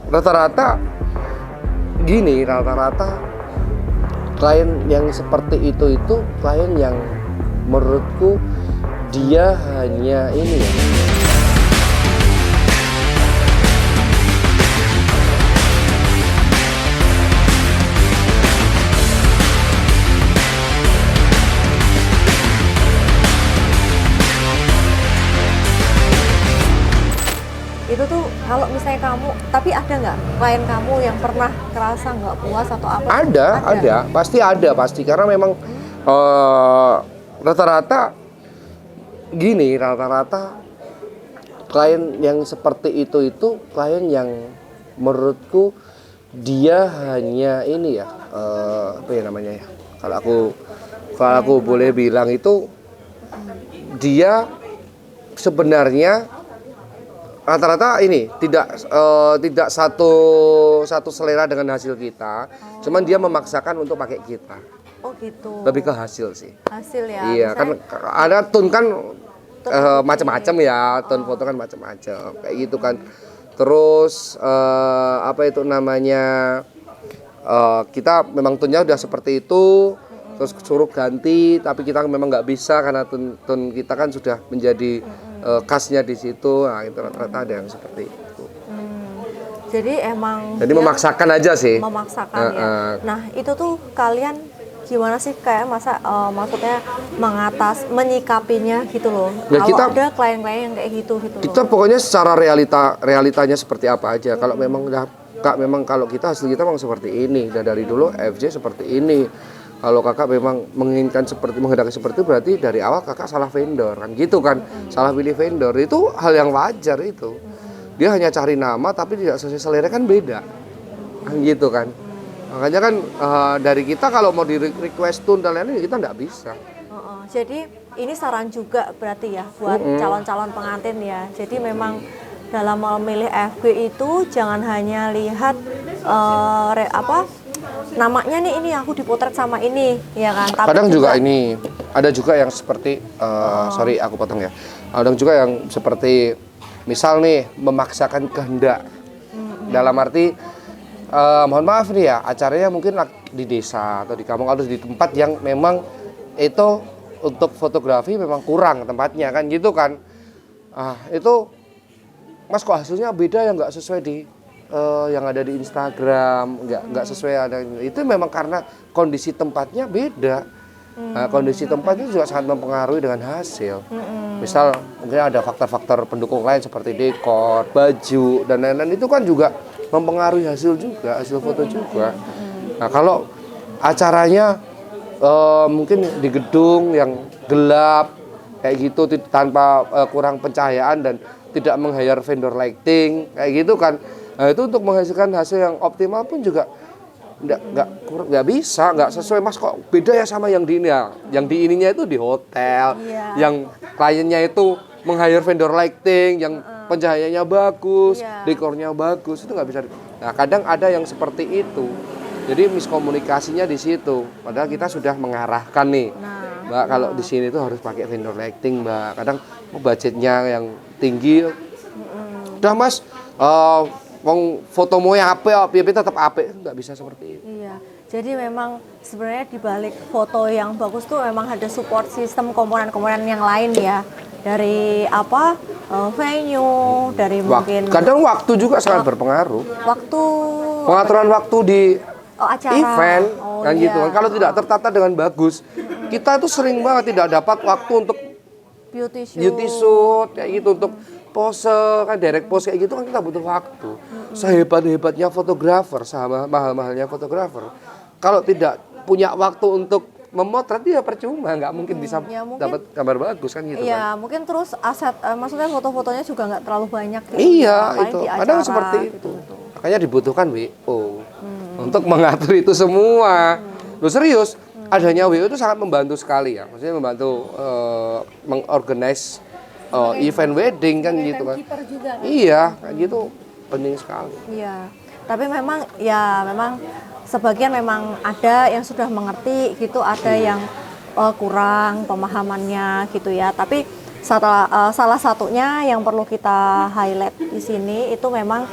rata-rata gini, rata-rata klien yang seperti itu klien yang menurutku dia hanya ini ya. Itu tuh kalau misalnya kamu, tapi ada nggak klien kamu yang pernah kerasa nggak puas atau apa? Ada, pasti karena memang rata-rata gini, rata-rata klien yang seperti itu klien yang menurutku dia hanya ini ya, apa ya namanya ya? Kalau aku boleh bilang itu dia sebenarnya rata-rata ini tidak satu selera dengan hasil kita, cuman dia memaksakan untuk pakai kita. Oh gitu. Lebih ke hasil sih. Hasil ya. Iya, kan ada tone kan macam-macam ya, tone foto kan macam-macam kayak gitu kan. Terus apa itu namanya, kita memang tone-nya udah seperti itu, terus suruh ganti, tapi kita memang nggak bisa karena tone kita kan sudah menjadi khasnya di situ. Nah, itu rata-rata ada yang seperti itu. Jadi emang Memaksakan aja sih. Memaksakan ya. Nah, itu tuh kalian gimana sih kayak maksudnya menyikapinya gitu loh. Ya, kalau ada klien-klien yang kayak gitu kita loh. pokoknya secara realitanya seperti apa aja. Kalau memang kalau kita hasil kita memang seperti ini, dan dari dulu FJ seperti ini. Kalau kakak memang menghendaki seperti itu, berarti dari awal kakak salah vendor kan gitu kan. Salah pilih vendor itu hal yang wajar itu. Dia hanya cari nama tapi tidak sesuai selera kan beda. Kan gitu kan. Makanya kan dari kita kalau mau di request tune dan lain-lain kita nggak bisa. Jadi ini saran juga berarti ya buat calon-calon pengantin ya. Jadi memang dalam memilih FG itu jangan hanya lihat namanya nih, ini aku dipotret sama ini ya kan. Tapi kadang juga ini ada juga yang seperti sorry aku potong ya. Kadang juga yang seperti misal nih memaksakan kehendak. Dalam arti mohon maaf nih ya, acaranya mungkin di desa atau di kampung atau di tempat yang memang itu untuk fotografi memang kurang tempatnya kan gitu kan. Itu Mas kok hasilnya beda ya, nggak sesuai di yang ada di Instagram, nggak sesuai ada. Itu memang karena kondisi tempatnya beda. Kondisi tempatnya juga sangat mempengaruhi dengan hasil. Misal mungkin ada faktor-faktor pendukung lain seperti dekor, baju dan lain-lain, itu kan juga mempengaruhi hasil foto juga. Nah, kalau acaranya mungkin di gedung yang gelap kayak gitu tanpa kurang pencahayaan dan tidak meng-hire vendor lighting kayak gitu kan. Nah, itu untuk menghasilkan hasil yang optimal pun juga nggak bisa, nggak sesuai. Mas kok beda ya sama yang di ini ya. Yang di ininya itu di hotel, yang kliennya itu meng-hire vendor lighting, yang pencahayaannya bagus, dekornya bagus, itu nggak bisa. Nah, kadang ada yang seperti itu. Jadi miskomunikasinya di situ. Padahal kita sudah mengarahkan nih, Mbak, kalau di sini tuh harus pakai vendor lighting, Mbak. Kadang budgetnya yang tinggi, udah Mas, fotomu yang apik, tetap apik, nggak bisa seperti itu. Iya. Jadi memang sebenarnya di balik foto yang bagus tuh memang ada support sistem komponen-komponen yang lain ya. Dari venue, dari mungkin kadang waktu juga sangat berpengaruh. Pengaturan waktu di acara event kan gitu kan. Kalau tidak tertata dengan bagus, kita tuh sering banget tidak dapat waktu untuk beauty shoot kayak gitu, untuk pose kan, direct pose kayak gitu kan kita butuh waktu. Sehebat-hebatnya fotografer, sama mahal-mahalnya fotografer, kalau tidak punya waktu untuk memotret dia percuma, nggak mungkin bisa dapat gambar bagus kan gitu kan. Mungkin terus aset maksudnya foto-fotonya juga nggak terlalu banyak gitu. Iya, itu kadang seperti itu. Makanya dibutuhkan WO untuk mengatur itu semua. Loh serius, adanya WO itu sangat membantu sekali ya. Maksudnya membantu mengorganize event wedding kan gitu kan. Juga, kan? Iya, kayak gitu penting sekali. Iya. Tapi memang sebagian memang ada yang sudah mengerti gitu, ada yang kurang pemahamannya gitu ya. Tapi salah satunya yang perlu kita highlight di sini itu memang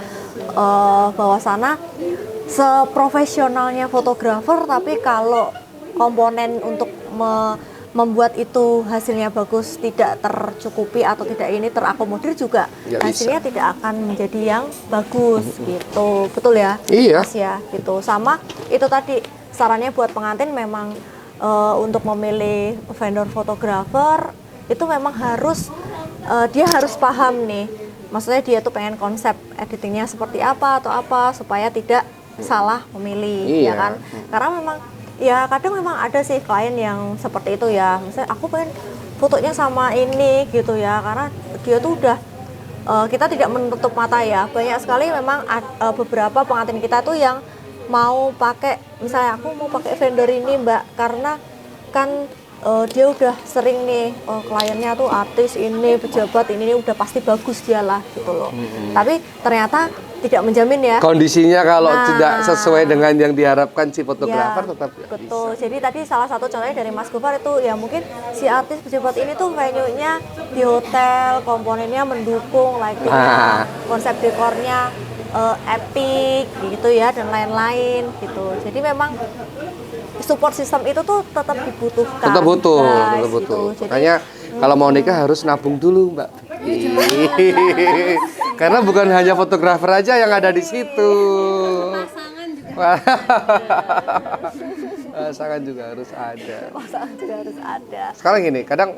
bawah sana seprofesionalnya fotografer, tapi kalau komponen untuk membuat itu hasilnya bagus tidak tercukupi atau tidak ini terakomodir juga, Nggak hasilnya tidak akan menjadi yang bagus gitu. Betul ya? Iya. Mas ya, gitu. Sama itu tadi sarannya buat pengantin memang untuk memilih vendor fotografer itu memang harus dia harus paham nih. Maksudnya dia tuh pengen konsep editingnya seperti apa atau apa supaya tidak salah memilih, Iya. ya kan? Karena memang ya kadang memang ada sih klien yang seperti itu ya. Misalnya aku pengen fotonya sama ini gitu ya, karena dia tuh udah kita tidak menutup mata ya. Banyak sekali memang beberapa pengantin kita tuh yang mau pakai, misalnya aku mau pakai vendor ini Mbak, karena kan dia udah sering nih kliennya tuh artis ini, pejabat ini udah pasti bagus dia lah gitu loh. Tapi ternyata tidak menjamin ya. Kondisinya kalau Nah. tidak sesuai dengan yang diharapkan si fotografer Ya, tetap nggak betul. bisa. Jadi tadi salah satu contohnya dari Mas Gufar itu ya mungkin si artis pejabat ini tuh venue-nya di hotel, komponennya mendukung, lighting-nya, konsep dekornya epic gitu ya dan lain-lain gitu. Jadi memang support system itu tuh tetap dibutuhkan. Tetap butuh, guys, tetap butuh. gitu. Jadi Makanya kalau mau nikah harus nabung dulu, Mbak. Karena bukan hanya fotografer aja yang ada di situ. Pasangan juga harus ada. pasangan juga harus ada. Sekarang gini, kadang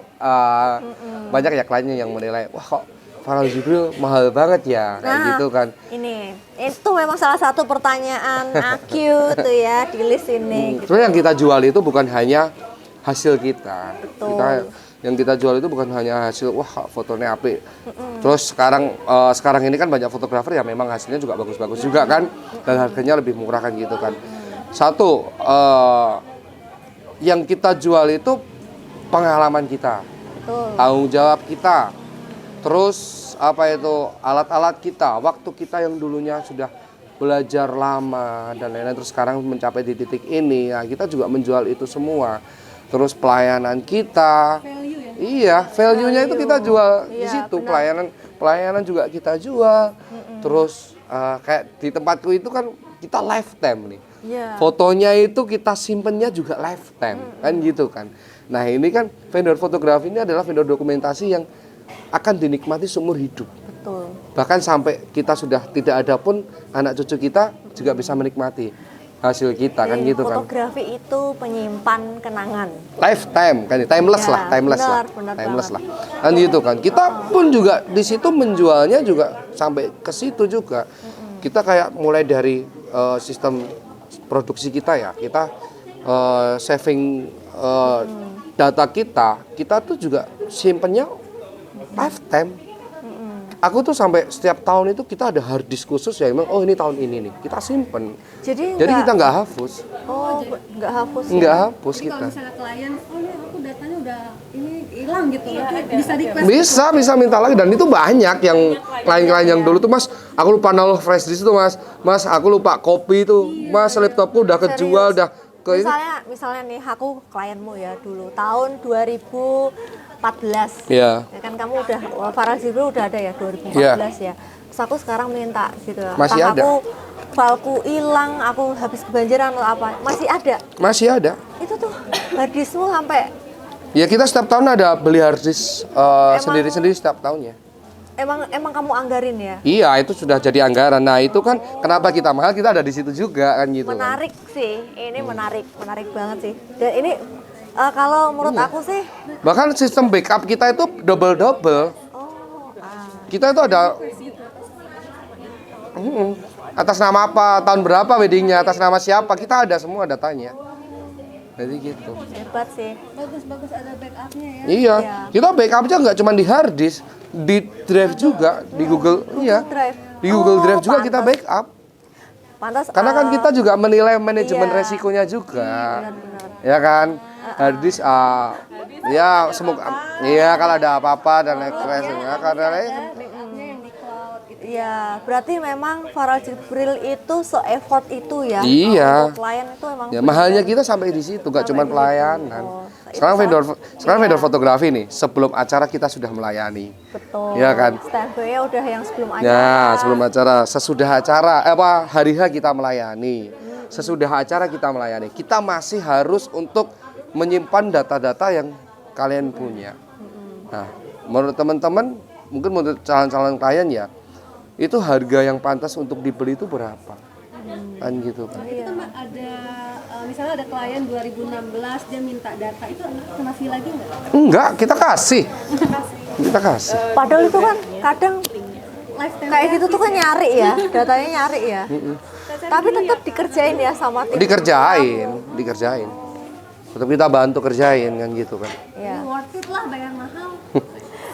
banyak ya kliennya yang menilai, wah kok Farel Jibril mahal banget ya, kayak gitu kan. Ini itu memang salah satu pertanyaan AQ tuh ya di list ini. Gitu. Sebenarnya yang kita jual itu bukan hanya hasil kita. Betul. Yang kita jual itu bukan hanya hasil, wah fotonya apik. Terus sekarang ini kan banyak fotografer yang memang hasilnya juga bagus-bagus juga kan, dan harganya lebih murah kan gitu kan. Satu, yang kita jual itu pengalaman kita, Betul. tanggung jawab kita, terus apa itu alat-alat kita, waktu kita yang dulunya sudah belajar lama dan lain-lain, terus sekarang mencapai di titik ini, ya kita juga menjual itu semua. Terus pelayanan kita, iya, value-nya itu kita jual di Iya, situ. benar. Pelayanan juga kita jual. Terus kayak di tempatku itu kan kita lifetime nih. Iya. Fotonya itu kita simpennya juga lifetime, kan gitu kan. Nah ini kan vendor fotografi ini adalah vendor dokumentasi yang akan dinikmati seumur hidup. Betul. Bahkan sampai kita sudah tidak ada pun anak cucu kita juga bisa menikmati hasil kita kan gitu kan. Fotografi itu penyimpan kenangan. Lifetime kan, timeless Ya, lah, timeless benar, lah, benar timeless banget. lah, kan gitu kan. Kita pun juga di situ menjualnya juga sampai ke situ juga. Kita kayak mulai dari sistem produksi kita ya, kita saving data kita tuh juga simpennya lifetime. Aku tuh sampai setiap tahun itu kita ada hard disk khusus ya, emang oh ini tahun ini nih kita simpen. Jadi Jadi kita nggak hapus, nggak hapus. nggak Ya? hapus Jadi kita. kalau misalnya klien, oh ini aku datanya udah ini hilang gitu, itu bisa request. Bisa minta lagi, dan itu banyak yang klien-klien yang dulu tuh, Mas aku lupa naruh flash disk itu, Mas aku lupa kopi itu, Mas laptopku udah kejual, udah ke ini. Misalnya nih aku klienmu ya dulu tahun 2014. Iya. Ya kan kamu udah Farel Jibril udah ada ya 2014 ya. Terus aku sekarang minta gitu. Masih Entah ada. aku filku hilang, aku habis kebanjiran atau apa, masih ada. Masih ada. Itu tuh harddiskmu sampai Ya kita setiap tahun ada beli hard disk sendiri-sendiri setiap tahunnya. emang kamu anggarin ya. Iya, itu sudah jadi anggaran. Nah, itu kan kenapa kita mahal, kita ada di situ juga kan gitu kan. Menarik sih, ini menarik banget sih. Dan ini kalau menurut aku sih, Bahkan sistem backup kita itu double-double. Kita itu ada atas nama apa, tahun berapa weddingnya, atas nama siapa, kita ada semua datanya. Jadi gitu. hebat sih. Bagus-bagus ada backupnya ya. Iya, Iya. kita backupnya nggak cuma di hard disk, di drive juga, di Google, iya. Drive. Di Google Oh, Drive juga kita pantas. backup. Pantas. Karena kan kita juga menilai manajemen iya. resikonya juga. Benar-benar. Ya kan? Hard disk ya semoga iya kalau ada apa-apa dan lain-lain karena lain. Backupnya yang di cloud Iya, berarti memang Farah Jibril itu se-effort itu ya. Iya. Untuk klien itu memang Ya mahalnya kita sampai di situ, gak cuma pelayanan. Oh, Sekarang vendor fotografi nih, sebelum acara kita sudah melayani. betul. Iya kan? Standby-nya udah yang sebelum acara. Ya, sebelum acara, sesudah acara, hari H kita melayani. Sesudah acara kita melayani. Kita masih harus untuk menyimpan data-data yang kalian punya. Nah, menurut teman-teman, mungkin menurut calon-calon klien ya, itu harga yang pantas untuk dibeli itu berapa? Kan gitu kan. Itu Mbak ada misalnya ada klien 2016 dia minta data itu kena fee lagi nggak? Enggak, kita kasih. Kita kasih. Padahal itu kan kadang Lifetime kayak gitu tuh kan nyari ya, datanya nyari ya. Tapi tetap dikerjain ya sama tim. Dikerjain. Tetap kita bantu kerjain kan gitu kan. Iya. worth it lah bayar mahal.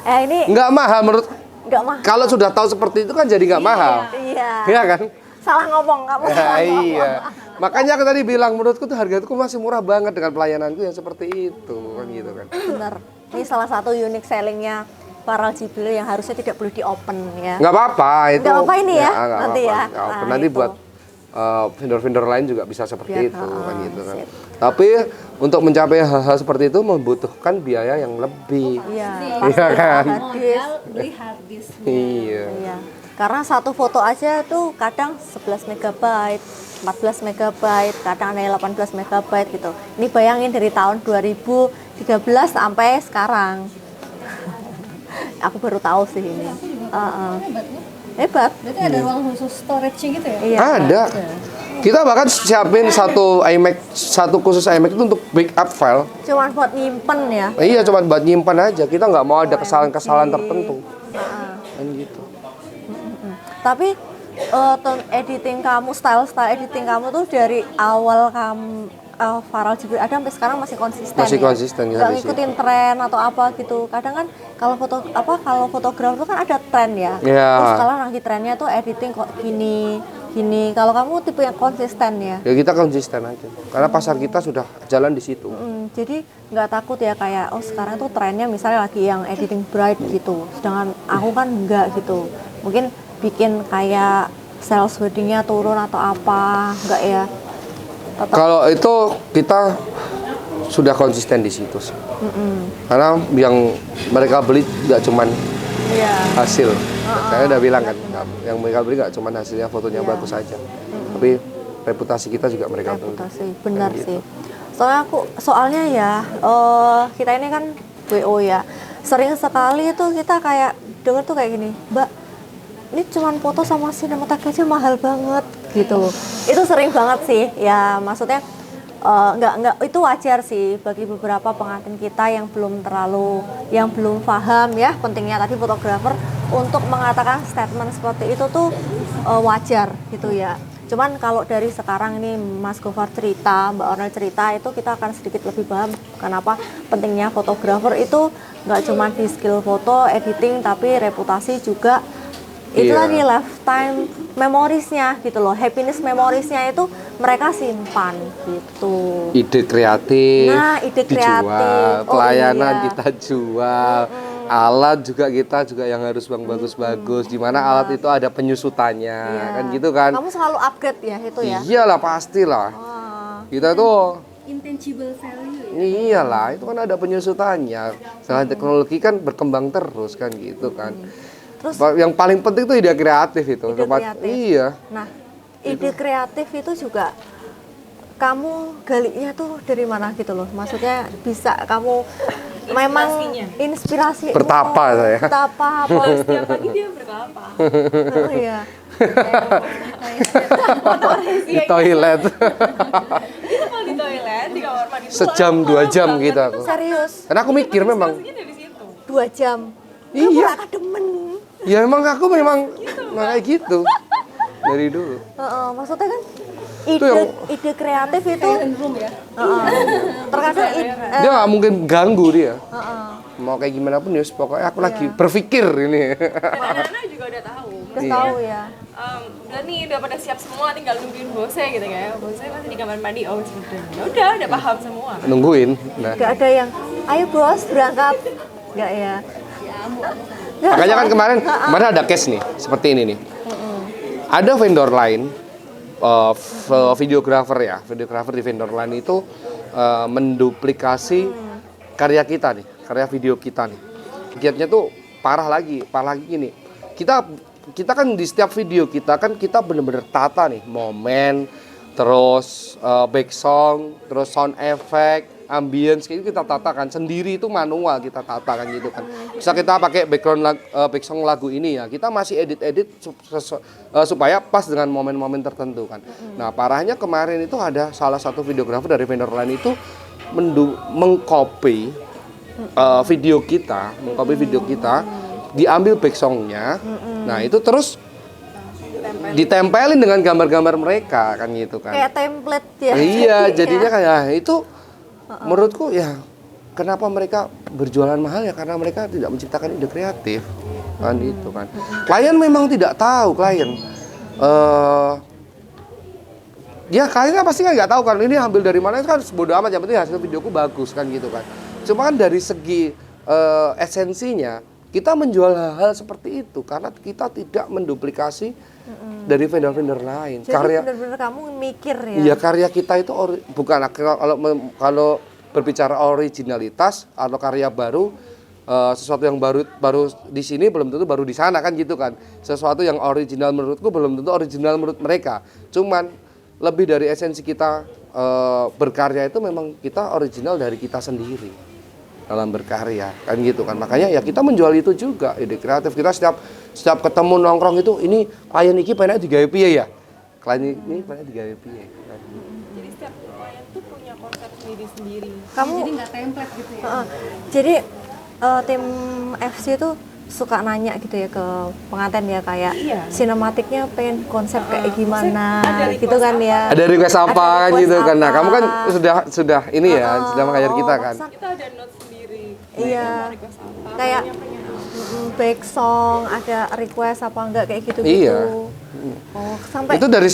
Ini Enggak mahal menurut nggak mahal. kalau sudah tahu seperti itu kan jadi nggak mahal. Iya. Iya kan? Salah ngomong kamu. Ya, salah ngomong. iya. Makanya aku tadi bilang menurutku tuh harga itu masih murah banget dengan pelayananku yang seperti itu kan gitu kan. Bener. Ini salah satu unique sellingnya Farah Jibril yang harusnya tidak boleh di open ya. Nggak apa-apa itu. Nggak apa-apa ini ya, nggak nanti apa-apa. ya. Nggak apa-apa. Nah, Nanti itu. buat vendor-vendor lain juga bisa seperti Biar, itu kan gitu kan. sip. Tapi untuk mencapai hal-hal seperti itu membutuhkan biaya yang lebih. Iya. Iya kan? Modal beli hard disk. Iya. Iya. Karena satu foto aja tuh kadang 11 megabyte, 14 megabyte, kadang ada yang 18 megabyte gitu. Ini bayangin dari tahun 2013 sampai sekarang. Aku baru tahu sih ini. Hebat. Berarti ada ruang khusus storage-nya gitu ya? Iya. Ada. Kita bahkan siapin satu iMac, satu khusus iMac itu untuk backup file. Cuman buat nyimpen ya. Iya, cuma buat nyimpan aja. Kita nggak mau ada kesalahan-kesalahan tertentu. Kan gitu. Tapi tone editing kamu, style editing kamu tuh dari awal kamu Farah Jibril ada sampai sekarang masih konsisten. Masih ya? konsisten ya Nggak di ngikutin tren atau apa gitu. Kadang kan kalau kalau fotografer tuh kan ada tren ya. Iya. Terus sekarang lagi trennya tuh editing kok gini. Kalau kamu tipe yang konsisten ya. Ya kita konsisten aja. Karena pasar kita sudah jalan di situ. Jadi nggak takut ya kayak sekarang tuh trennya misalnya lagi yang editing bright gitu. Sedangkan aku kan nggak gitu. Mungkin bikin kayak sales weddingnya turun atau apa, nggak ya? Kalau itu kita sudah konsisten di situ sih. Karena yang mereka beli nggak cuman Iya. hasil. Saya udah bilang kan, yang mereka beli nggak cuman hasilnya fotonya bagus aja, tapi reputasi kita juga mereka beli. Reputasi, benar Kayak sih. gitu. Soalnya ya, kita ini kan WO ya, sering sekali itu kita kayak denger tuh kayak gini, Mbak, ini cuman foto sama sinematografi aja mahal banget gitu. Itu sering banget sih, ya maksudnya nggak itu wajar sih bagi beberapa pengantin kita yang belum paham ya pentingnya tadi fotografer untuk mengatakan statement seperti itu tuh wajar gitu ya. Cuman kalau dari sekarang ini Mas Gofar cerita, Mbak Ornel cerita, itu kita akan sedikit lebih paham kenapa pentingnya fotografer itu nggak cuma di skill foto, editing, tapi reputasi juga. Itu Iya. tadi lifetime memoriesnya gitu loh, happiness memoriesnya itu mereka simpan gitu. Ide kreatif, Nah, ide kreatif. dijual, Oh, pelayanan iya. kita jual, alat juga kita juga yang harus bang bagus-bagus. Dimana alat itu ada penyusutannya, Iya. kan gitu kan? Kamu selalu upgrade ya itu ya. Iyalah pastilah. Wah. Kita tuh Intangible value ya? iyalah itu kan ada penyusutannya. Setelah teknologi kan berkembang terus kan gitu kan. Terus Yang paling penting tuh ide kreatif itu. Ide kreatif. Iya. Nah, ide kreatif itu juga kamu galinya tuh dari mana gitu loh? Maksudnya bisa kamu memang inspirasi Bertapa saya. Bertapa apa? Setiap pagi dia berkelapa. Oh iya. Di toilet. Itu kalau di toilet, di kamar mandi tuh Sejam 2 jam gitu aku. Serius? Karena aku mikir memang. inspirasinya dari situ. 2 jam. Iya. Kamu demen. Ya emang aku memang kayak gitu dari dulu. Maksudnya kan Itu yang- ide kreatif itu Room ya? terkadang Dia nggak mungkin ganggu dia. Mau kayak gimana pun ya, pokoknya aku lagi berpikir ini. Anak-anak juga udah tahu. udah tahu ya. Udah nih, udah pada siap semua, tinggal nungguin bosnya gitu kayak. Bosnya masih di kamar mandi, oh sudah. Udah paham semua. Nungguin. Nah, Gak ada yang, ayo bos berangkat. Gak ya. Makanya kan kemarin ada case nih seperti ini nih. Ada vendor lain, videografer di vendor lain itu menduplikasi karya kita nih, karya video kita nih. Giatnya tuh parah lagi gini. Kita kan di setiap video kita kan kita bener-bener tata nih momen, terus back song, terus sound effect, ambience kayak gitu kita tatakan sendiri, itu manual kita tatakan gitu kan. Bisa kita pakai back song lagu ini ya, kita masih edit supaya pas dengan momen-momen tertentu kan. Nah, parahnya kemarin itu ada salah satu videografer dari vendor lain itu mengcopy video kita, diambil back songnya. Nah, itu terus ditempelin dengan gambar-gambar mereka kan gitu kan. Kayak template ya. Iya, jadinya kayak itu menurutku ya kenapa mereka berjualan mahal ya karena mereka tidak menciptakan ide kreatif kan itu kan. Klien memang tidak tahu ya kliennya pasti kan nggak tahu kan ini ambil dari mana, kan bodo amat, yang penting hasil videoku bagus kan gitu kan. Cuma kan dari segi esensinya kita menjual hal-hal seperti itu karena kita tidak menduplikasi dari vendor-vendor lain. Jadi benar-benar kamu mikir ya. Iya, karya kita itu bukan kalau berbicara originalitas atau karya baru, sesuatu yang baru di sini belum tentu baru di sana kan gitu kan. Sesuatu yang original menurutku belum tentu original menurut mereka. Cuman lebih dari esensi kita berkarya itu memang kita original dari kita sendiri dalam berkarya kan gitu kan. Makanya ya kita menjual itu juga ide kreatif kita. Setiap ketemu nongkrong itu, ini klien iki pengen digawe piye ya, klien ini pengen digawe piye kan. Jadi setiap klien tuh punya konsep sendiri-sendiri. Kamu Jadi nggak template gitu ya. jadi tim FC itu suka nanya gitu ya ke pengantin ya, kayak sinematiknya pengen konsep kayak gimana gitu kan ya. Ada request apa kan gitu kan. Nah, kamu kan sudah ini ya, sudah mengajar kita kan. Kita ada note sendiri. Iya. Request apa? Kayak back song ada request apa enggak kayak gitu. Iya. Oh, sampai Itu dari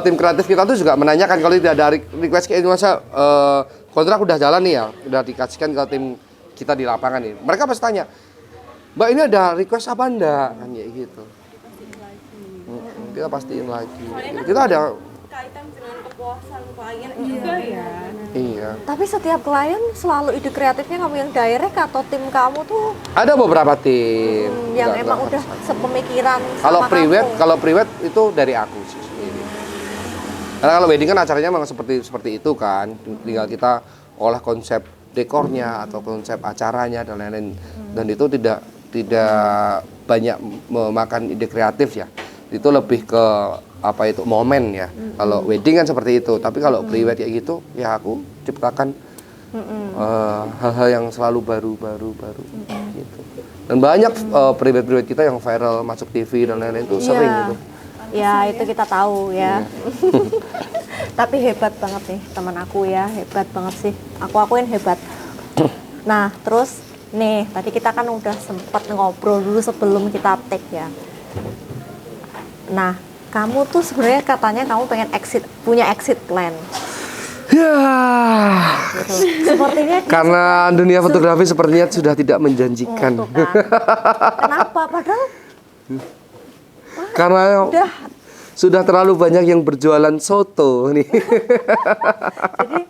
tim kreatif kita tuh juga menanyakan kalau tidak ada request kayak masa kontrak udah jalan nih ya, udah dikasihkan ke tim kita di lapangan nih. Mereka pasti tanya, "Mbak, ini ada request apa enggak?" Kan kayak gitu. Kita pastiin lagi. Kita ada Kaitan dengan kepuasan klien juga ya. iya. tapi setiap klien selalu ide kreatifnya kamu yang direct atau tim kamu tuh Ada beberapa tim yang Nggak emang udah sepemikiran Kalau sama private itu dari aku sih sendiri. Karena kalau wedding kan acaranya memang seperti itu kan. Tinggal kita olah konsep dekornya atau konsep acaranya dan lain-lain. Dan itu tidak banyak memakan ide kreatif ya. Itu lebih ke momen ya. Kalau wedding kan seperti itu. Tapi kalau private kayak gitu ya aku ciptakan hal-hal yang selalu baru gitu. Dan banyak private kita yang viral masuk TV dan lain-lain itu sering gitu. Ya itu kita tahu ya. Tapi hebat banget nih teman aku ya, hebat banget sih. Aku akuin hebat. Nah terus nih tadi kita kan udah sempat ngobrol dulu sebelum kita take ya. Nah kamu tuh sebenarnya katanya kamu pengen punya exit plan. Ya. Gitu. Sepertinya Karena dunia fotografi sepertinya sudah tidak menjanjikan. tuh kan. Kenapa? Padahal Karena udah. sudah terlalu banyak yang berjualan soto nih. Jadi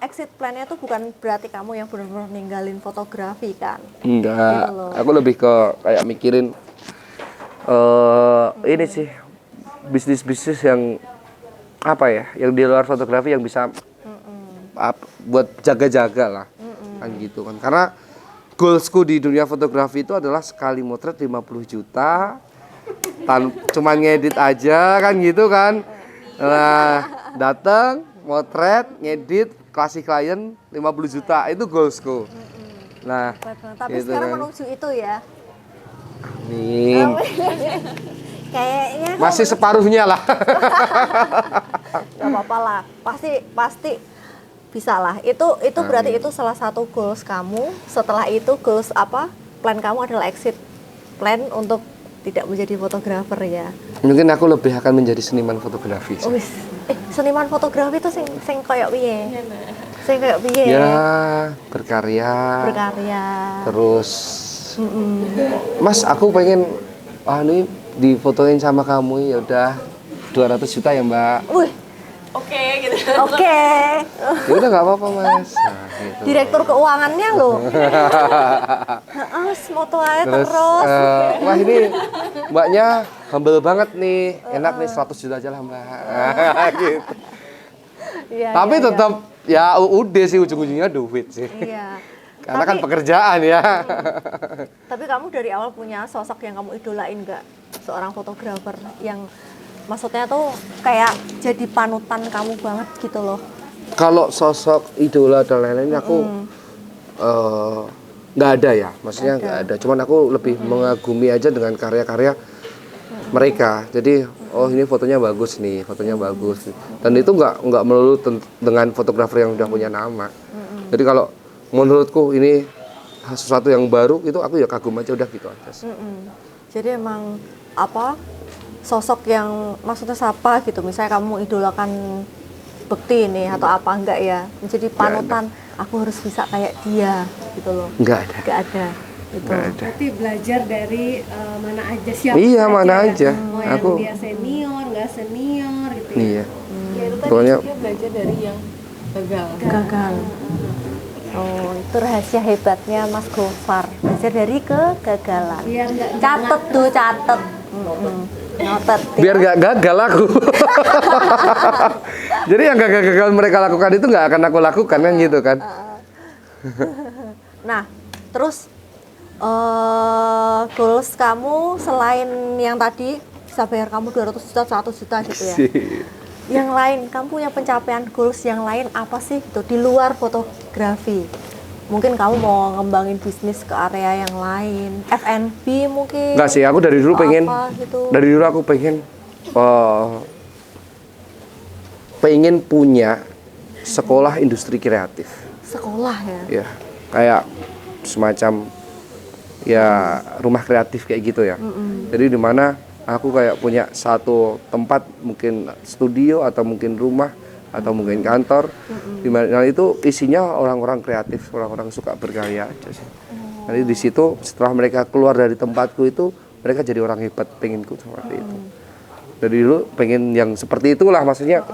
exit plan-nya tuh bukan berarti kamu yang benar-benar ninggalin fotografi kan? Enggak, Gitu loh. aku lebih ke kayak mikirin ini sih bisnis-bisnis yang yang di luar fotografi yang bisa buat jaga-jaga lah, kan gitu kan. Karena goalsku di dunia fotografi itu adalah sekali motret 50 juta, cuman ngedit aja kan gitu kan. Nah, datang motret, ngedit, kasih klien 50 juta, itu goalsku. Nah, Tapi gitu sekarang kan. menuju itu ya. Amin. Kayaknya Masih separuhnya lah. nggak apa-apa lah. Pasti bisa lah. Itu berarti itu salah satu goals kamu. Setelah itu goals plan kamu adalah exit plan untuk tidak menjadi fotografer ya. Mungkin aku lebih akan menjadi seniman fotografi sih. Wis. Seniman fotografi itu sing koyo piye? Sing koyo piye? Ya, berkarya. Berkarya. Terus Mas aku pengen ini difotoin sama kamu, ya udah 200 juta ya Mbak. Wih, Oke gitu. oke. Ya udah nggak apa-apa Mas. Nah, gitu. Direktur keuangannya loh. Heeh, moto aja Terus terus. wah ini Mbaknya humble banget nih, enak nih 100 juta aja lah Mbak. Gitu. Iya, Tapi iya, tetap ya udah sih ujung-ujungnya duit sih. Iya. Karena kan pekerjaan ya. Tapi kamu dari awal punya sosok yang kamu idolain nggak? Seorang fotografer yang maksudnya tuh kayak jadi panutan kamu banget gitu loh. Kalau sosok idola dan lain-lain aku nggak ada ya, maksudnya nggak ada. Cuman aku lebih mengagumi aja dengan karya-karya mereka. Jadi ini fotonya bagus nih, fotonya bagus. Dan itu nggak melulu dengan fotografer yang udah punya nama. Jadi kalau menurutku ini sesuatu yang baru itu aku ya kagum aja udah gitu aja. Jadi emang apa sosok yang maksudnya siapa gitu, misalnya kamu idolakan Bekti ini atau apa enggak ya, menjadi panutan aku harus bisa kayak dia gitu loh. Nggak ada. Nggak ada gitu. Nggak ada. Berarti belajar dari mana aja, siapa Iya, aja, mana ya. aja. Mau yang Aku- dia senior, nggak senior gitu ya. Iya. Ya itu tadi Pokoknya- dia belajar dari yang gagal. Gagal. Oh, itu rahasia hebatnya Mas Gofar. Belajar dari kegagalan. Biar nggak Catet tuh, catet. Notet. Biar nggak gagal aku. Jadi yang gagal-gagal mereka lakukan itu nggak akan aku lakukan kan gitu kan. Nah, terus goals kamu selain yang tadi bisa bayar kamu 200 juta, 100 juta gitu ya. Yang lain, kamu punya pencapaian goals yang lain apa sih gitu di luar fotografi? Mungkin kamu mau ngembangin bisnis ke area yang lain, F&B mungkin. Enggak sih, aku dari dulu atau pengen apa gitu. dari dulu aku pengen punya sekolah industri kreatif. Sekolah ya. Ya, kayak semacam ya rumah kreatif kayak gitu ya. Jadi di mana aku kayak punya satu tempat, mungkin studio atau mungkin rumah atau mungkin kantor, di mana itu isinya orang-orang kreatif, orang-orang suka berkarya aja sih. Nanti di situ setelah mereka keluar dari tempatku itu mereka jadi orang hebat, penginku seperti itu. Dari dulu pengen yang seperti itulah, maksudnya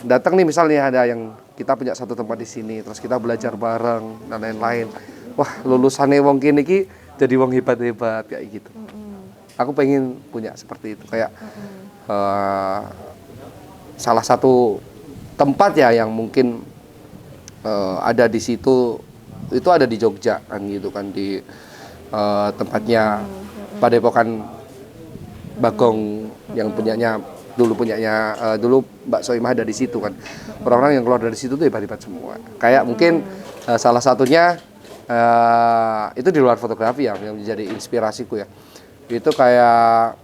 datang nih misalnya ada yang kita punya satu tempat di sini, terus kita belajar bareng dan lain-lain. Wah, lulusannya wong kene iki jadi wong hebat-hebat kayak gitu. Aku pengen punya seperti itu, kayak salah satu tempat ya yang mungkin ada di situ, itu ada di Jogja kan gitu kan, di tempatnya Padepokan Bagong yang punyanya dulu Mbak Soimah ada di situ kan. Orang-orang yang keluar dari situ tuh hebat-hebat semua. Kayak mungkin salah satunya itu di luar fotografi ya, yang menjadi inspirasiku ya. Itu kayak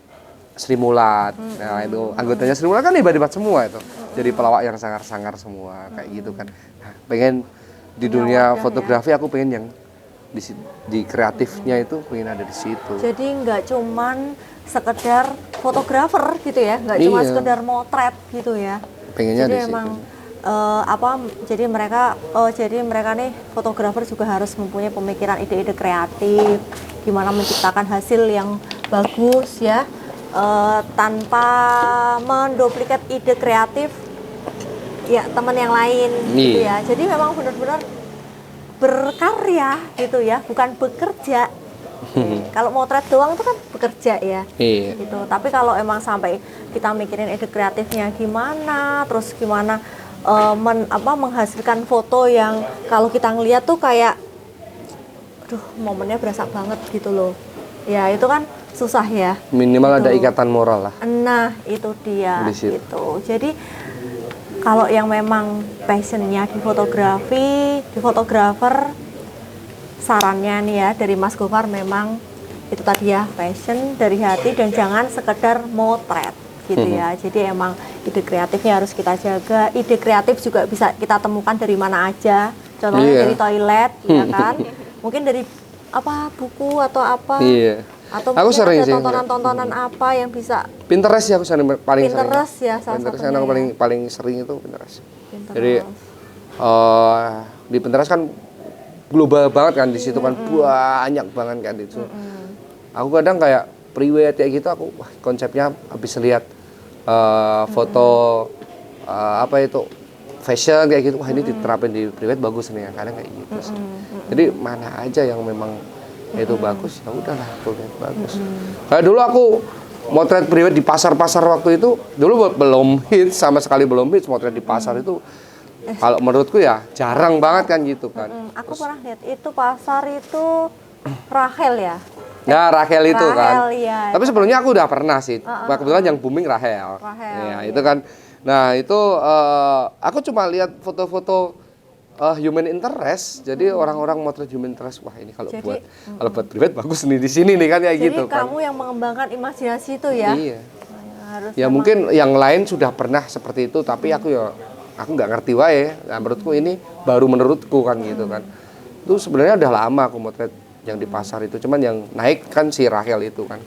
Sri Mulat. Nah, itu anggotanya Sri Mulat kan hebat-hebat semua itu. Jadi pelawak yang sangar-sangar semua kayak gitu kan. Nah, pengen di dunia fotografi aku pengen yang di kreatifnya itu pengen ada di situ. Jadi nggak cuman sekedar fotografer gitu ya, nggak cuma Iya. sekedar motret gitu ya. Pengennya Jadi di situ. emang jadi mereka nih fotografer juga harus mempunyai pemikiran ide-ide kreatif, gimana menciptakan hasil yang bagus ya, tanpa menduplikat ide kreatif ya teman yang lain gitu ya. Jadi memang benar-benar berkarya gitu ya, bukan bekerja. Kalau motret doang itu kan bekerja ya. Iya. Gitu. Tapi kalau emang sampai kita mikirin ide kreatifnya gimana, terus gimana menghasilkan foto yang kalau kita ngeliat tuh kayak aduh momennya berasa banget gitu loh. Ya itu kan susah ya. Minimal ada Gitu. ikatan moral lah. Nah, itu dia Di situ. gitu. Jadi kalau yang memang passionnya di fotografi, di fotografer, sarannya nih ya dari Mas Gofar memang itu tadi ya, passion dari hati dan jangan sekedar motret gitu ya. Jadi emang ide kreatifnya harus kita jaga. Ide kreatif juga bisa kita temukan dari mana aja. Contohnya Iya. dari toilet, ya kan? Mungkin dari buku atau apa? Iya. Atau Aku mungkin sering ada sih. tontonan-tontonan apa yang bisa Pinterest ya aku paling sering. Pinterest ya salah Pinterest satunya yang aku ya. paling sering itu Pinterest. Pinterest. Jadi di Pinterest kan global banget kan di situ kan, banyak banget kan itu. Aku kadang kayak priwet kayak gitu, aku wah, konsepnya habis lihat foto apa itu fashion kayak gitu, wah ini diterapin di priwet bagus nih, kadang kayak gitu sih. Jadi mana aja yang memang itu bagus, ya udahlah aku lihat bagus. Kayak dulu aku motret priwet di pasar-pasar waktu itu, dulu belum hits, sama sekali belum hits motret di pasar itu. Kalau menurutku ya jarang banget kan gitu kan. Aku pernah lihat itu pasar itu Rachel ya. Ya Rachel itu kan. Rachel, iya. Tapi sebelumnya aku udah pernah sih. Kebetulan yang booming Rachel. Ya, itu kan. Nah, itu aku cuma lihat foto-foto human interest. Jadi orang-orang motret human interest. Wah, ini kalau buat private bagus nih di sini nih kan ya gitu kan. Jadi kamu yang mengembangkan imajinasi itu ya. Iya. Harus Ya mungkin yang lain sudah pernah seperti itu, tapi aku nggak ngerti wae. Nah, menurutku ini baru menurutku kan gitu kan. Itu sebenarnya udah lama aku motret yang di pasar itu, cuman yang naik kan si Rachel itu kan.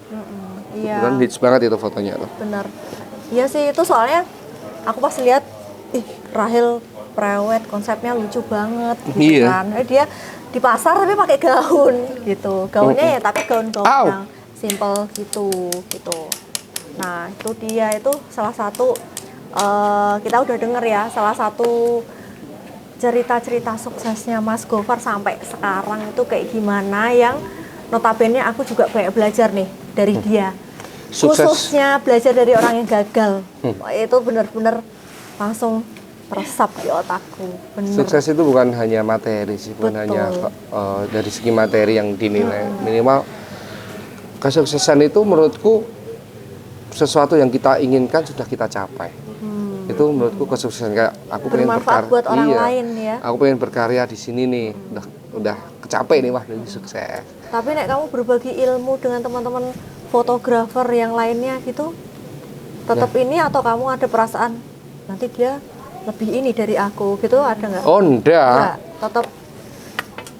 Iya. Kebetulan hits banget itu fotonya tuh. Bener. Iya sih, itu soalnya aku pas lihat Rachel prewed konsepnya lucu banget gitu Iya. kan. Dia di pasar tapi pakai gaun gitu. Gaunnya ya tapi gaun-gaun yang simple gitu. Nah, itu dia itu salah satu kita udah denger ya, salah satu cerita-cerita suksesnya Mas Gofar sampai sekarang itu kayak gimana, yang notabene aku juga banyak belajar nih dari dia. Sukses. Khususnya belajar dari orang yang gagal. Wah, itu bener-bener langsung meresap di otakku. Bener. Sukses itu bukan hanya materi sih, bukan hanya dari segi materi yang dinilai. Minimal kesuksesan itu menurutku sesuatu yang kita inginkan sudah kita capai. Itu menurutku kesuksesan. Kayak aku pengen bermanfaat buat orang lain ya. Aku pengen berkarya di sini nih, udah kecapai nih, wah ini sukses. Tapi nek kamu berbagi ilmu dengan teman-teman fotografer yang lainnya gitu, tetap ini atau kamu ada perasaan nanti dia lebih ini dari aku gitu, ada nggak? Oh enggak. Tetap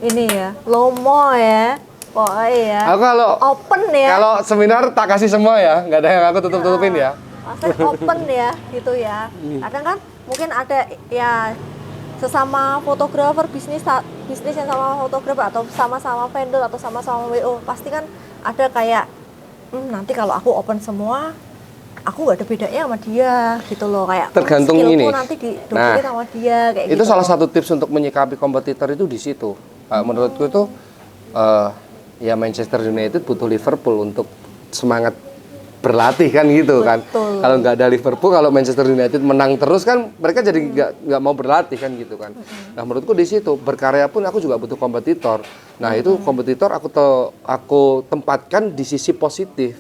ini ya, lomo ya, pokoknya ya. Aku kalau Open ya. Kalau seminar tak kasih semua ya, nggak ada yang aku tutup-tutupin ya. Maksudnya open ya, gitu ya. Kadang kan mungkin ada ya sesama fotografer bisnis yang sama fotografer atau sama-sama vendor atau sama-sama WO, pasti kan ada kayak nanti kalau aku open semua, aku nggak ada bedanya sama dia gitu loh, kayak tergantung ini. Nanti diduplikat sama dia kayak itu gitu. salah satu tips untuk menyikapi kompetitor itu di situ. Menurutku itu ya Manchester United butuh Liverpool untuk semangat berlatih kan gitu. Betul. Kan. Kalau nggak ada Liverpool, kalau Manchester United menang terus kan mereka jadi nggak mau berlatih kan gitu kan. Nah menurutku di situ berkarya pun aku juga butuh kompetitor. Nah itu kompetitor aku tempatkan di sisi positif.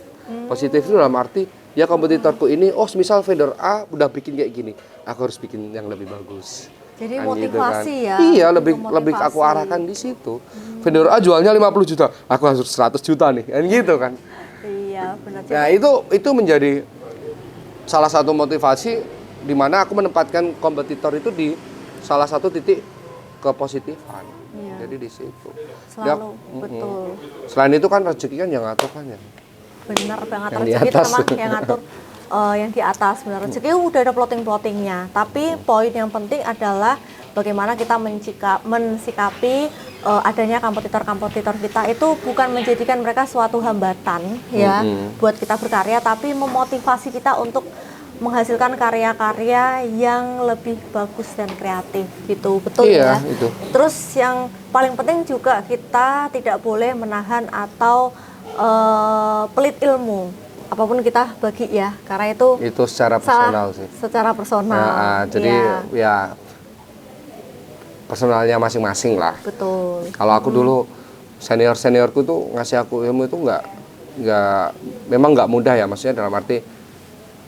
Positif itu dalam arti ya kompetitorku ini, misal vendor A udah bikin kayak gini, aku harus bikin yang lebih bagus. Jadi kan motivasi gitu kan. ya. Iya, lebih aku arahkan di situ. Vendor A jualnya 50 juta, aku harus 100 juta nih. Kan gitu kan. Iya, benar. Nah, itu menjadi salah satu motivasi di mana aku menempatkan kompetitor itu di salah satu titik kepositifan. Iya. Jadi di situ. Selalu, betul. Selain itu kan rezeki kan yang ngatur kan ya. Benar banget, Yang di rezeki itu atas. memang yang ngatur yang di atas. Benar, rezeki udah ada plotting-plottingnya, tapi poin yang penting adalah bagaimana kita mensikapi adanya kompetitor-kompetitor kita itu bukan menjadikan mereka suatu hambatan ya buat kita berkarya, tapi memotivasi kita untuk menghasilkan karya-karya yang lebih bagus dan kreatif gitu. Betul ya. Itu. Terus yang paling penting juga kita tidak boleh menahan atau pelit ilmu apapun kita bagi ya, karena itu secara personal sih. Secara personal. Jadi ya personalnya masing-masing lah. Betul. Kalau aku dulu seniorku tuh ngasih aku ilmu itu memang nggak mudah ya, maksudnya dalam arti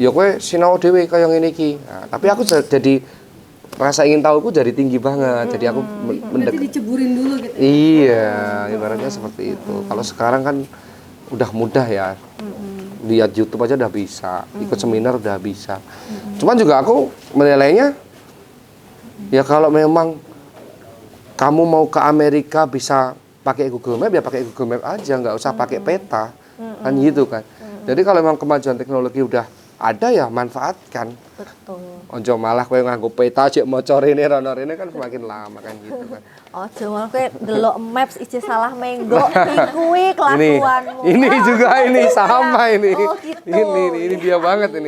ya kowe sinau dhewe kaya ngene iki. Nah, tapi aku jadi rasa ingin tahuku jadi tinggi banget. Jadi aku berarti diceburin dulu gitu. Iya, ibaratnya seperti itu. Kalau sekarang kan udah mudah ya. Lihat YouTube aja udah bisa, ikut seminar udah bisa. Cuman juga aku menilainya ya kalau memang kamu mau ke Amerika bisa pakai Google Map, ya pakai Google Map aja, nggak usah pakai peta, kan gitu kan. Jadi kalau memang kemajuan teknologi udah ada ya manfaatkan. Betul. Ojo malah kowe nganggo peta cek maca rene rono rene kan semakin lama kan gitu kan. Ojo malah kowe delok maps ije salah menggok kuwi kelakuanmu. Ini juga ini sama ini. Oh, gitu. Ini dia banget ini.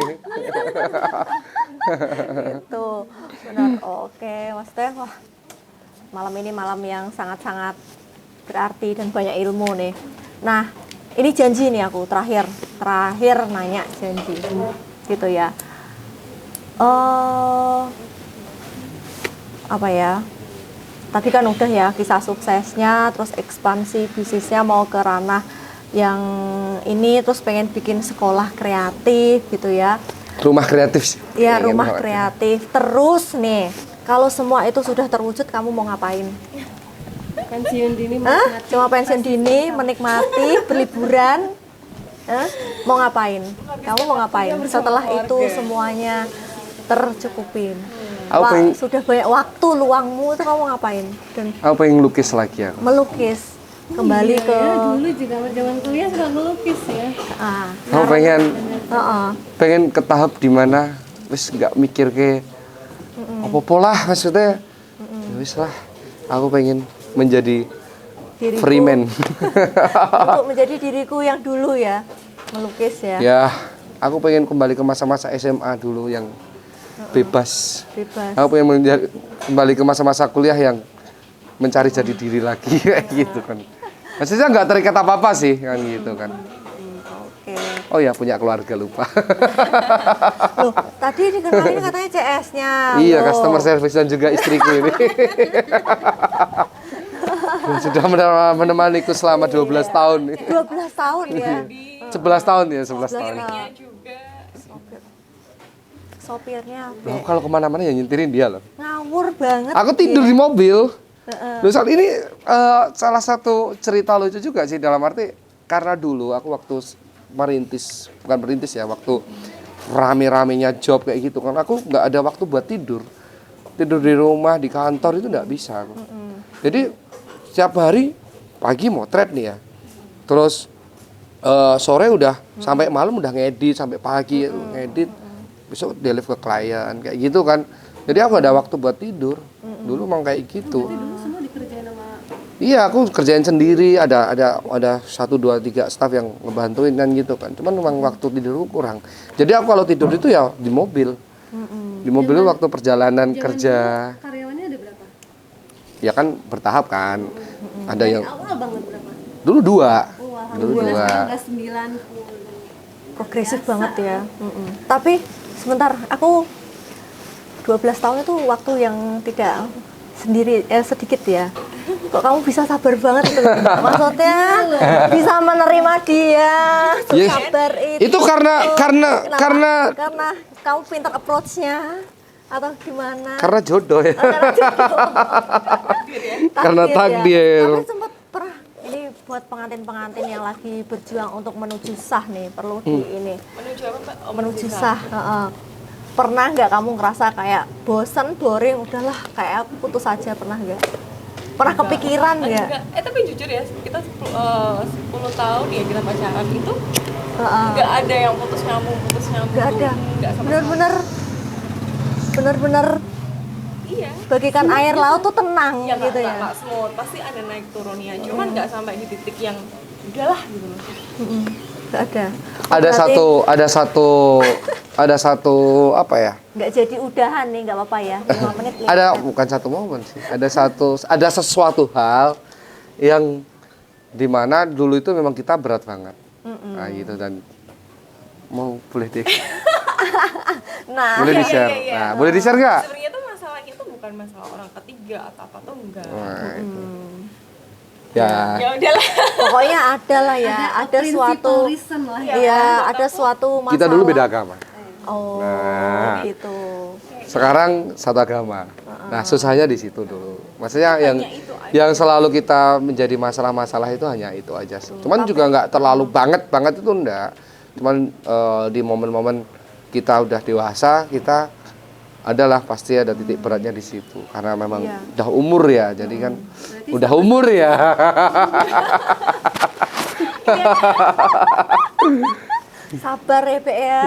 Gitu. Benar. Oke, Mas Teh. Wah. Malam ini malam yang sangat-sangat berarti dan banyak ilmu nih. Nah, ini janji nih aku terakhir nanya janji. Gitu ya. Apa ya? Tadi kan udah ya kisah suksesnya, terus ekspansi bisnisnya mau ke ranah yang ini, terus pengen bikin sekolah kreatif gitu ya. Rumah kreatif. Iya, Pengen rumah kreatif. Terus nih, kalau semua itu sudah terwujud, kamu mau ngapain? Pensiun dini Hah? menikmati Cuma pensiun dini, menikmati, berliburan? Hah? Mau ngapain? Kamu mau ngapain? Setelah itu semuanya tercukupin. Aku pengen- Sudah banyak waktu luangmu itu kamu ngapain? Dan Aku pengen lukis lagi aku. melukis. Kembali ke ya, dulu juga zaman kuliah suka ngelukis ya. Aku pengen Heeh. ke tahap dimana wis nggak mikir ke apa-apa lah maksudnya. Ya wis lah. Aku pengen menjadi Diriku- free man. untuk menjadi diriku yang dulu ya, melukis ya. Ya, aku pengen kembali ke masa-masa SMA dulu yang bebas. Bebas. Aku pengen kembali ke masa-masa kuliah yang mencari jati diri lagi kayak gitu kan. Maksudnya nggak terikat apa-apa sih kan gitu kan. Oke. Oh ya punya keluarga lupa. Loh, tadi dikenalin katanya CS-nya. Iya, Loh. customer service dan juga istriku ini. Sudah menemaniku selama 12 tahun. 12 tahun ya. 11 tahun ya, 11 tahun. Istrinya juga. Sopirnya Loh, kalau kemana-mana ya nyintirin dia loh. ngawur banget. Aku tidur dia. di mobil. Loh, saat ini salah satu cerita lucu juga sih dalam arti karena dulu aku waktu bukan merintis ya, waktu rame-ramenya job kayak gitu kan aku nggak ada waktu buat tidur di rumah di kantor itu nggak bisa aku. Jadi setiap hari pagi motret nih ya, terus sore udah sampai malam udah ngedit sampai pagi ngedit, besok deliver ke klien kayak gitu kan. Jadi aku ada waktu buat tidur. Dulu emang kayak gitu. Dulu semua dikerjain sama Iya, aku kerjain sendiri, ada 1, 2, 3 staff yang ngebantuin kan gitu kan. Cuman memang waktu tidurku kurang. Jadi aku kalau tidur itu ya di mobil. Di mobil itu waktu perjalanan kerja. dulu karyawannya ada berapa? Ya kan bertahap kan. Ada yang Awal banget berapa? dulu 2. Oh, Dulu 2. Udah 90. Progresif banget ya. Tapi sebentar, aku 12 tahun itu waktu yang tidak sedikit ya. Kok kamu bisa sabar banget tuh? Maksudnya bisa menerima dia Yes. sabar Itu karena karena kamu pintar approach-nya atau gimana? karena jodoh ya. Karena Ya. takdir. Tapi sempat pernah ini buat pengantin-pengantin yang lagi berjuang untuk menuju sah nih, perlu di ini Menuju apa, Mbak? Oh, menuju sah. Pernah nggak kamu ngerasa kayak bosen, boring, udahlah kayak aku putus aja, pernah nggak? Pernah kepikiran nggak? Enggak. Tapi jujur ya, kita 10 tahun ya kita pacaran itu Heeh. nggak ada yang putus nyambung. Nggak ada. Nggak sama Bener-bener Iya. bagikan air laut tuh tenang Ya gitu ya. nggak smooth, pasti ada naik turunnya. Cuman nggak sampai di titik yang udahlah gitu loh. Nggak ada. Ada satu apa ya? Nggak jadi udahan nih, nggak apa-apa ya. 5 menit. ya. Ada bukan satu momen sih. Ada sesuatu hal yang dimana dulu itu memang kita berat banget. Nah gitu dan mau boleh deh. Nah, Boleh di-share. Nah, boleh di-share nggak? Sebenarnya tuh masalahnya tuh bukan masalah orang ketiga atau apa tuh enggak. Nah, itu. Ya. Ya udahlah. pokoknya ada lah ya, ada suatu reason lah ya. iya, ada suatu masalah. Kita dulu beda agama. Oh, Nah. gitu. Sekarang satu agama. Nah, susahnya di situ dulu. Maksudnya yang selalu kita menjadi masalah-masalah itu hanya itu aja. Cuman juga nggak terlalu banget itu enggak. Cuman di momen-momen kita udah dewasa, kita adalah pasti ada titik beratnya di situ karena memang udah umur ya. Jadi kan udah umur ya. Sabar ya, Be ya.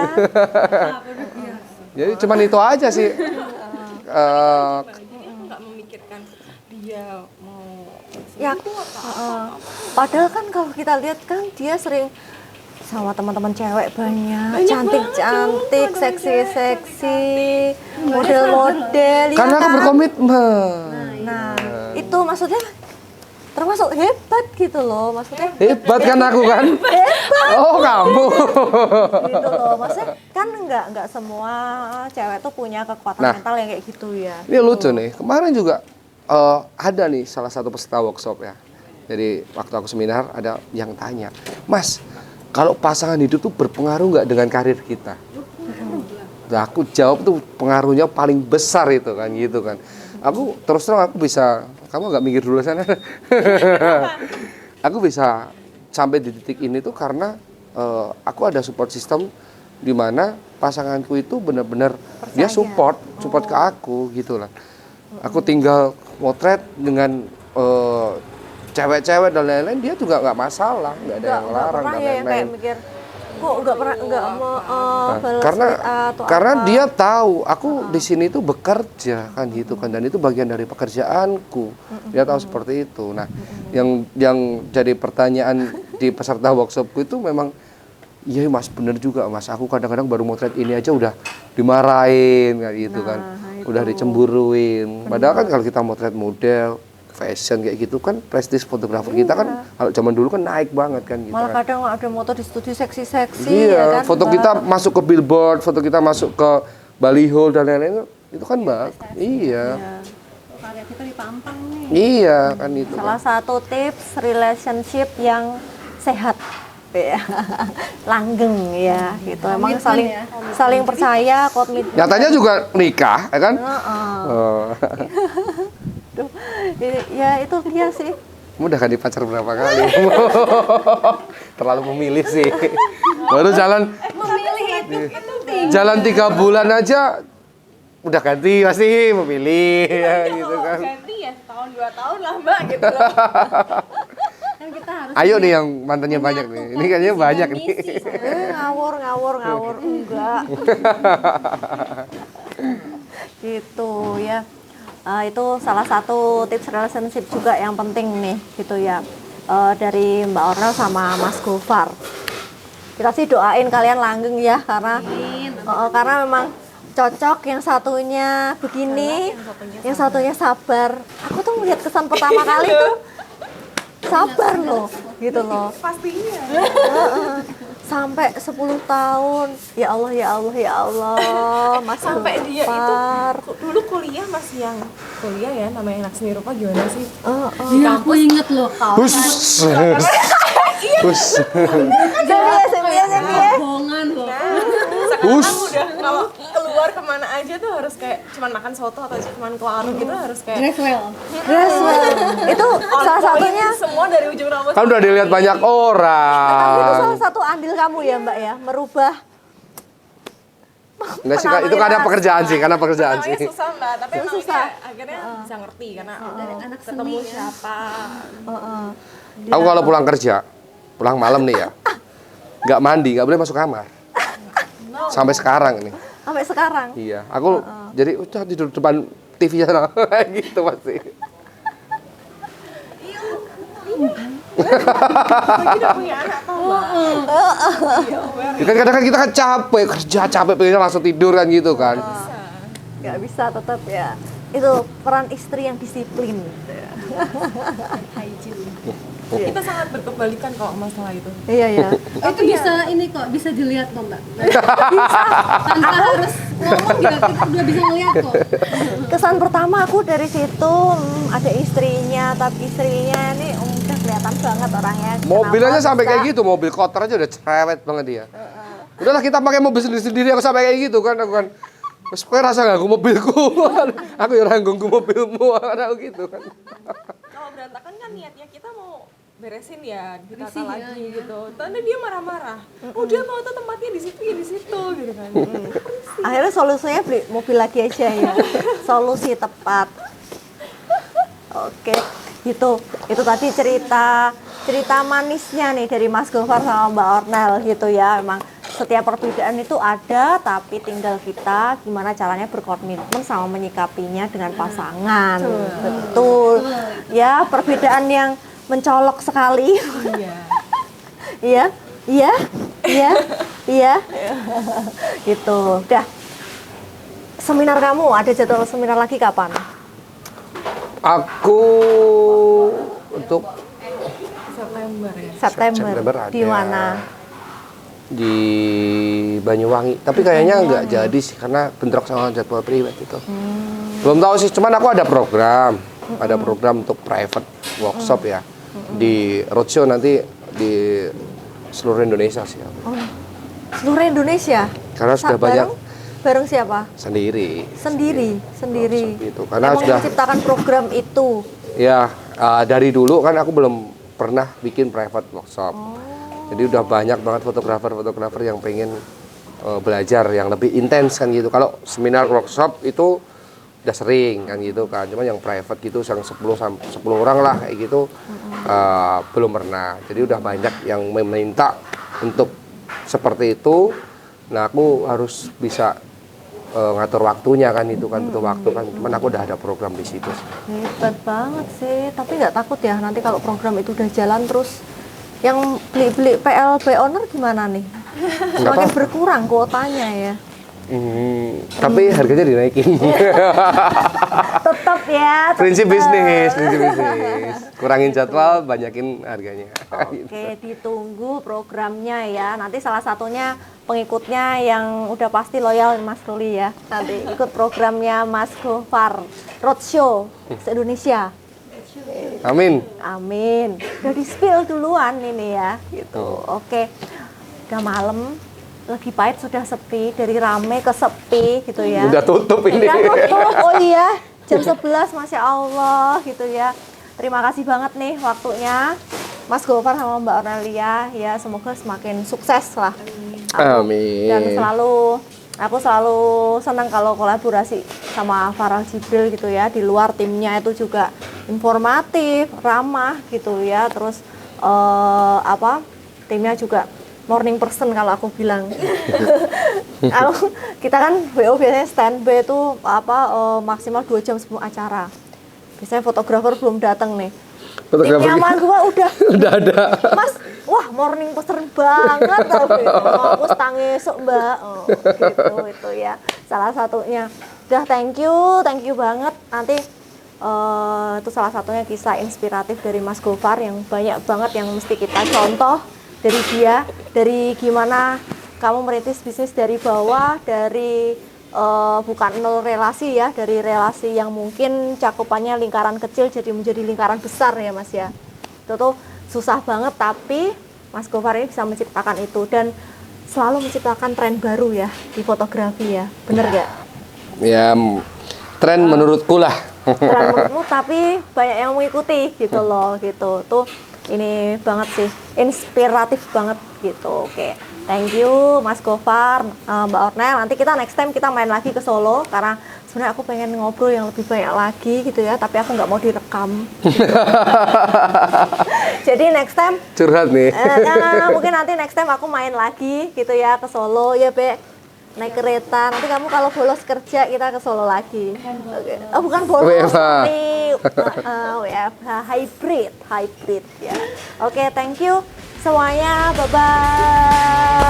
Jadi cuman itu aja sih. Jadi aku nggak memikirkan dia mau Ya, padahal kan kalau kita lihat kan dia sering sama teman-teman cewek banyak, cantik-cantik, seksi-seksi, model-model. ya Karena aku kan? berkomitmen. Nah, itu maksudnya termasuk hebat gitu loh, maksudnya Hebat kan aku kan? Oh, kamu. gitu loh. Maksudnya kan nggak semua cewek tuh punya kekuatan Nah. mental yang kayak gitu ya. Ini lucu nih. Kemarin juga ada nih salah satu peserta workshop ya. Jadi waktu aku seminar ada yang tanya, Mas, kalau pasangan hidup tuh berpengaruh nggak dengan karir kita? Nah, aku jawab tuh pengaruhnya paling besar itu kan gitu kan. Aku terus terang aku bisa, kamu nggak mikir dulu sana. Aku bisa sampai di titik ini tuh karena aku ada support system di mana pasanganku itu benar-benar dia support ke aku gitu lah. Aku tinggal motret dengan cewek-cewek dan lain-lain, dia juga nggak masalah, nggak ada yang Nggak larang pernah dan ya yang kayak lain-lain. mikir kok nggak pernah nggak mau balas Karena tweet atau karena apa. dia tahu aku di sini tuh bekerja kan gitu kan, dan itu bagian dari pekerjaanku. Dia tahu seperti itu. Nah, yang jadi pertanyaan di peserta workshopku itu memang, iya Mas, bener juga Mas, aku kadang-kadang baru motret ini aja udah dimarahin kayak gitu kan, udah dicemburuin. Padahal kan kalau kita motret model fashion kayak gitu kan, prestis fotografer kita kan kalau zaman dulu kan naik banget kan gitu Malah kan. kadang ada moto di studio seksi-seksi Iya, ya kan. foto Mbak? kita masuk ke billboard, foto kita masuk ke baliho dan lain-lain, itu kan bagus. Iya. Karya kita dipampang nih. Iya, kan itu. Salah satu tips relationship yang sehat ya. Langgeng ya gitu. Emang Komitmen saling ya. saling percaya, komitmen. Nyatanya juga nikah, ya kan? Oh. Duh, ya itu dia sih. Kamu udah ganti pacar berapa kali? Terlalu memilih sih. Baru jalan Memilih itu penting. jalan 3 bulan aja udah ganti, pasti memilih ya gitu kan. ganti ya tahun 2 tahun lah Mbak gitu loh. Kan kita harus Ayo nih yang mantannya banyak nih. Ini kayaknya banyak nih. Ngawur enggak. Gitu ya. Itu salah satu tips relationship juga yang penting nih gitu ya. Dari Mbak Ornel sama Mas Gofar. Kita sih doain kalian langgeng ya karena memang cocok, yang satunya begini, yang satunya sabar. Aku tuh melihat kesan pertama kali tuh sabar loh, gitu loh. Pastinya. Sampai 10 tahun. Ya Allah, ya Allah, ya Allah. Mas Sampai dia itu Gofar. dulu kuliah masih yang kuliah ya, namanya anak seni rupa gimana sih? Iya, aku inget loh. Hus. Hus. Saya. Bohongan loh. Sekarang udah kalau keluar kemana aja tuh harus kayak cuman makan soto atau cuman ke warung gitu harus kayak Dresswell. Dresswell. Itu on salah point satunya. semua dari ujung rambut. Kan udah dilihat banyak Tapi itu orang. salah satu andil kamu ya Mbak ya, merubah. Enggak sih, Kak, itu karena pekerjaan sih, karena pekerjaan sih. Namanya susah Mbak, tapi emang susah. dia akhirnya bisa ngerti karena Dari anak ketemu seni ya. siapa. Aku kalau pulang kerja, pulang malam nih ya, nggak mandi, nggak boleh masuk kamar. Sampai sekarang nih. Sampai sekarang. Iya, aku jadi udah tidur depan TV sana gitu pasti. Lagi udah punya anak tau Mbak. Ya kan kadang-kadang kita kan capek, kerja capek, pengennya langsung tidur kan gitu kan. Nggak bisa tetap ya. Itu peran istri yang disiplin. Kita sangat berkebalikan kalau masalah itu. Iya ya. Itu bisa ini kok, bisa dilihat kok Mbak. Tanpa harus ngomong juga kita udah bisa ngeliat kok. Kesan pertama aku dari situ ada istrinya, tapi istrinya ini udah kelihatan banget orangnya. Mobil Kenapa aja sampai bisa- kayak gitu, mobil kotor aja udah cerewet banget dia. Udahlah kita pakai mobil sendiri-sendiri, aku sampai kayak gitu kan, aku kan. Terus kowe rasa ganggu mobilku, aku ya ganggu mobilmu, aku gitu kan. Kalau berantakan kan niatnya kita mau beresin ya, ditata lagi gitu. Tanda dia marah-marah. Udah mau tuh tempatnya di situ ya di situ gitu kan. Akhirnya solusinya beli mobil lagi aja ya. Solusi tepat. Oke, itu tadi cerita manisnya nih dari Mas Gofar sama Mbak Ornel gitu ya. Emang setiap perbedaan itu ada, tapi tinggal kita gimana caranya berkomitmen sama menyikapinya dengan pasangan. Betul. Ya, perbedaan yang mencolok sekali. Iya. Iya. Iya. Iya. Gitu. Udah. Seminar kamu ada jadwal seminar lagi kapan? Aku untuk September ya. September. ada. Di mana? Di Banyuwangi. Tapi kayaknya nggak jadi sih karena bentrok sama jadwal priwet itu. Belum tahu sih. Cuman aku ada program, untuk private workshop ya di roadshow nanti di seluruh Indonesia sih. Oh, seluruh Indonesia. Karena sudah banyak Bareng siapa? sendiri. Sendiri. Workshop itu. Karena Emang sudah menciptakan program itu. ya dari dulu kan aku belum pernah bikin private workshop. Jadi udah banyak banget fotografer yang pengen belajar yang lebih intens kan gitu. Kalau seminar workshop itu udah sering kan gitu kan. Cuma yang private gitu yang 10 orang lah kayak gitu belum pernah. Jadi udah banyak yang meminta untuk seperti itu. Nah, aku harus bisa ngatur waktunya kan itu kan butuh waktu kan. Cuman aku udah ada program di situ. Hebat banget sih. Tapi nggak takut ya nanti kalau program itu udah jalan terus yang beli PLB owner gimana nih? Semakin berkurang kuotanya ya. Tapi harganya dinaikin. Tetap ya. prinsip bisnis. Kurangin jadwal, banyakin harganya. Oke, ditunggu programnya ya. Nanti salah satunya pengikutnya yang udah pasti loyal Mas Ruli ya. Nanti ikut programnya Mas Gofar Roadshow se-Indonesia. Amin. Amin. Udah di-spill duluan ini ya. Gitu. Oke. Udah malam. Lagi pahit sudah sepi, dari rame ke sepi gitu ya. Udah tutup ini. Udah tutup, oh iya. Jam 11, Masya Allah gitu ya. Terima kasih banget nih waktunya Mas Gofar sama Mbak Ornelia. Ya semoga semakin sukses lah. Amin. Dan aku selalu senang kalau kolaborasi sama Farah Jibril gitu ya. Di luar timnya itu juga informatif, ramah gitu ya. Terus timnya juga morning person kalau aku bilang. Kita kan WO biasanya standby itu maksimal 2 jam sebelum acara. Biasanya fotografer belum datang nih. Timnya Mas gua udah ada. Mas, wah morning person banget tapi aku tangi esok Mbak. Gitu itu ya. Salah satunya. Udah thank you banget. Nanti itu salah satunya kisah inspiratif dari Mas Gofar yang banyak banget yang mesti kita contoh dari dia, dari gimana kamu merintis bisnis dari bawah, dari bukan nol relasi ya, dari relasi yang mungkin cakupannya lingkaran kecil jadi menjadi lingkaran besar ya Mas ya. Itu tuh susah banget tapi Mas Gofar ini bisa menciptakan itu dan selalu menciptakan tren baru ya di fotografi ya, bener nggak? Ya tren menurutku lah. Tren menurutmu tapi banyak yang mengikuti gitu loh gitu tuh. Ini banget sih, inspiratif banget gitu. Oke, thank you Mas Gofar, Mbak Ornel. Nanti kita next time kita main lagi ke Solo karena sebenarnya aku pengen ngobrol yang lebih banyak lagi gitu ya, tapi aku nggak mau direkam. Gitu. Jadi next time Curhat nih. mungkin nanti next time aku main lagi gitu ya ke Solo ya, Be. Naik kereta. Nanti kamu kalau bolos kerja kita ke Solo lagi. Okay. Oh, bukan bolos. Nih. WFH hybrid ya. Oke, thank you semuanya. Bye bye.